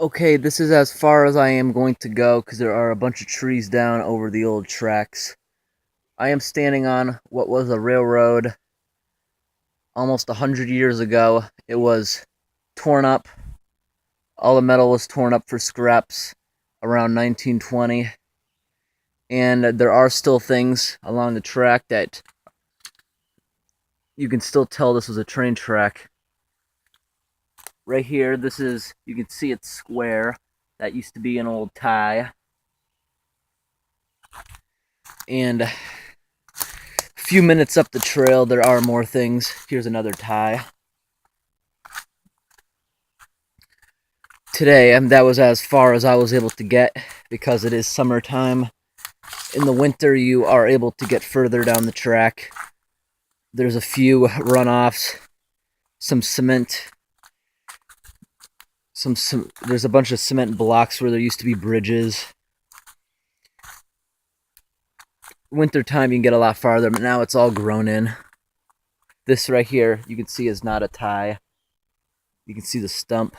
Okay, this is as far as I am going to go because there are a bunch of trees down over the old tracks. I am standing on what was a railroad almost 100 years ago. It was torn up. All the metal was torn up for scraps around 1920. And there are still things along the track that you can still tell this was a train track. Right here, you can see it's square. That used to be an old tie. And a few minutes up the trail, there are more things. Here's another tie. Today, that was as far as I was able to get because it is summertime. In the winter, you are able to get further down the track. There's a few runoffs, some cement, there's a bunch of cement blocks where there used to be bridges. Wintertime, you can get a lot farther, but now it's all grown in. This right here, you can see is not a tie. You can see the stump.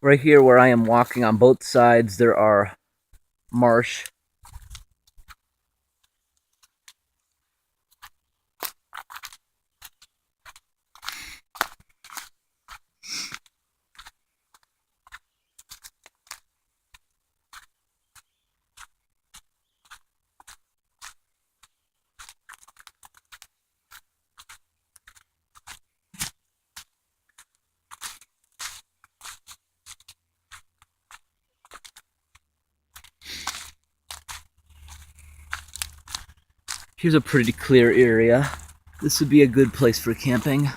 Right here where I am walking, on both sides there are marsh. Here's a pretty clear area. This would be a good place for camping.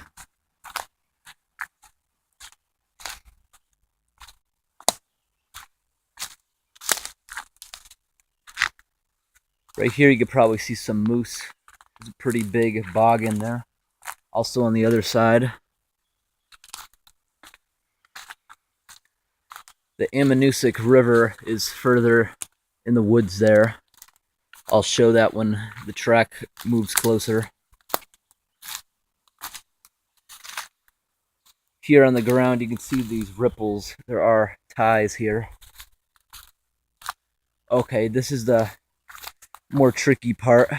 Right here you could probably see some moose. There's a pretty big bog in there. Also on the other side. The Ammonoosuc River is further in the woods there. I'll show that when the track moves closer. Here on the ground you can see these ripples. There are ties here. Okay, this is the more tricky part.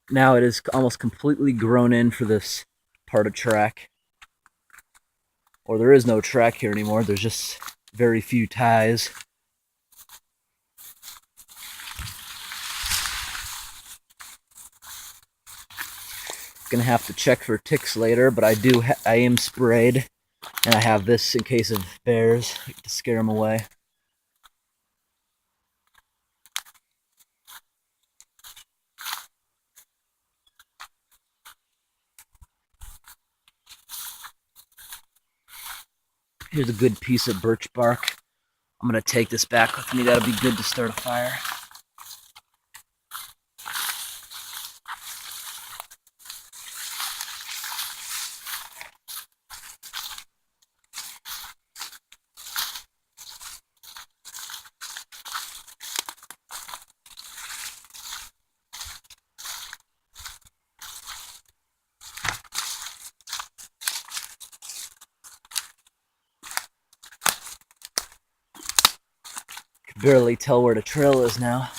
Now it is almost completely grown in for this part of track. Or there is no track here anymore. There's just very few ties. Gonna have to check for ticks later, but I am sprayed, and I have this in case of bears to scare them away. Here's a good piece of birch bark. I'm gonna take this back with me. That'll be good to start a fire. Can barely tell where the trail is now.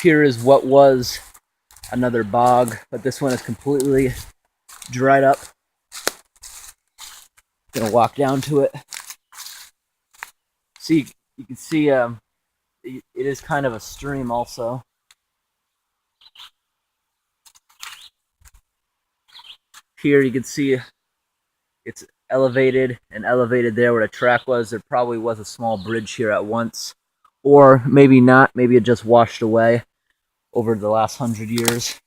Here is what was another bog, but this one is completely dried up. Gonna walk down to it. See, you can see it is kind of a stream also. Here you can see it's elevated and elevated there where the track was. There probably was a small bridge here at once, or maybe not. Maybe it just washed away over the last 100 years.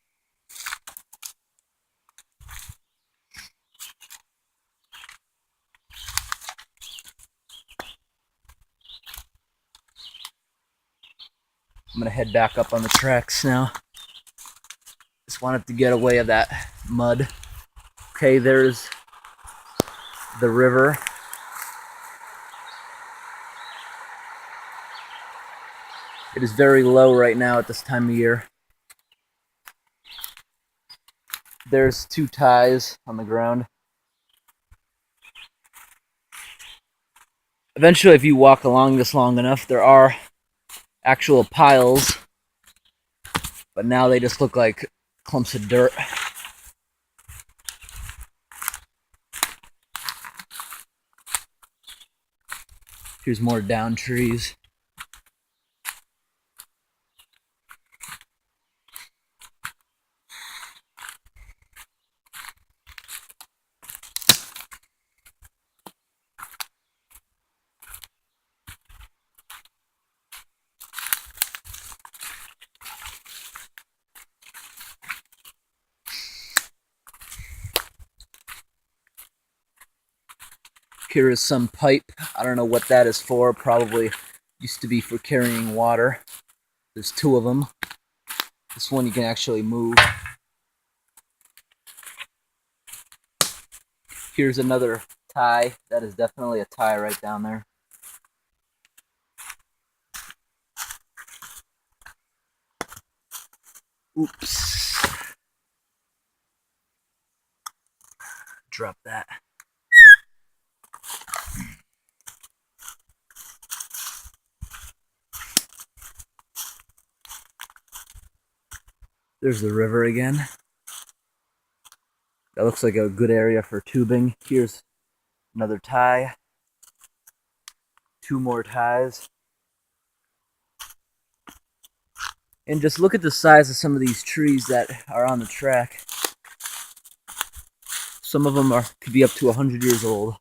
I'm gonna head back up on the tracks now. Just wanted to get away of that mud. Okay, there's the river. It is very low right now at this time of year. There's 2 ties on the ground. Eventually, if you walk along this long enough, there are actual piles, but now they just look like clumps of dirt. Here's more down trees. Here is some pipe. I don't know what that is for. Probably used to be for carrying water. There's 2 of them. This one you can actually move. Here's another tie. That is definitely a tie right down there. Oops. Drop that. There's the river again. That looks like a good area for tubing. Here's another tie. 2 more ties. And just look at the size of some of these trees that are on the track. Some of them could be up to 100 years old.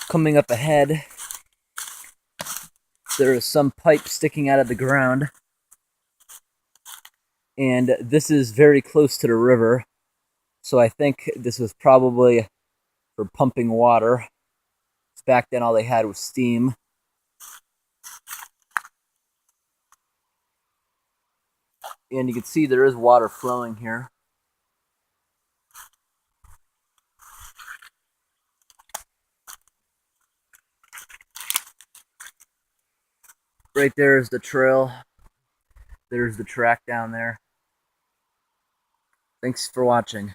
Coming up ahead, there is some pipe sticking out of the ground. And this is very close to the river. So I think this was probably for pumping water. Back then all they had was steam. And you can see there is water flowing here. Right there is the trail. There's the track down there. Thanks for watching.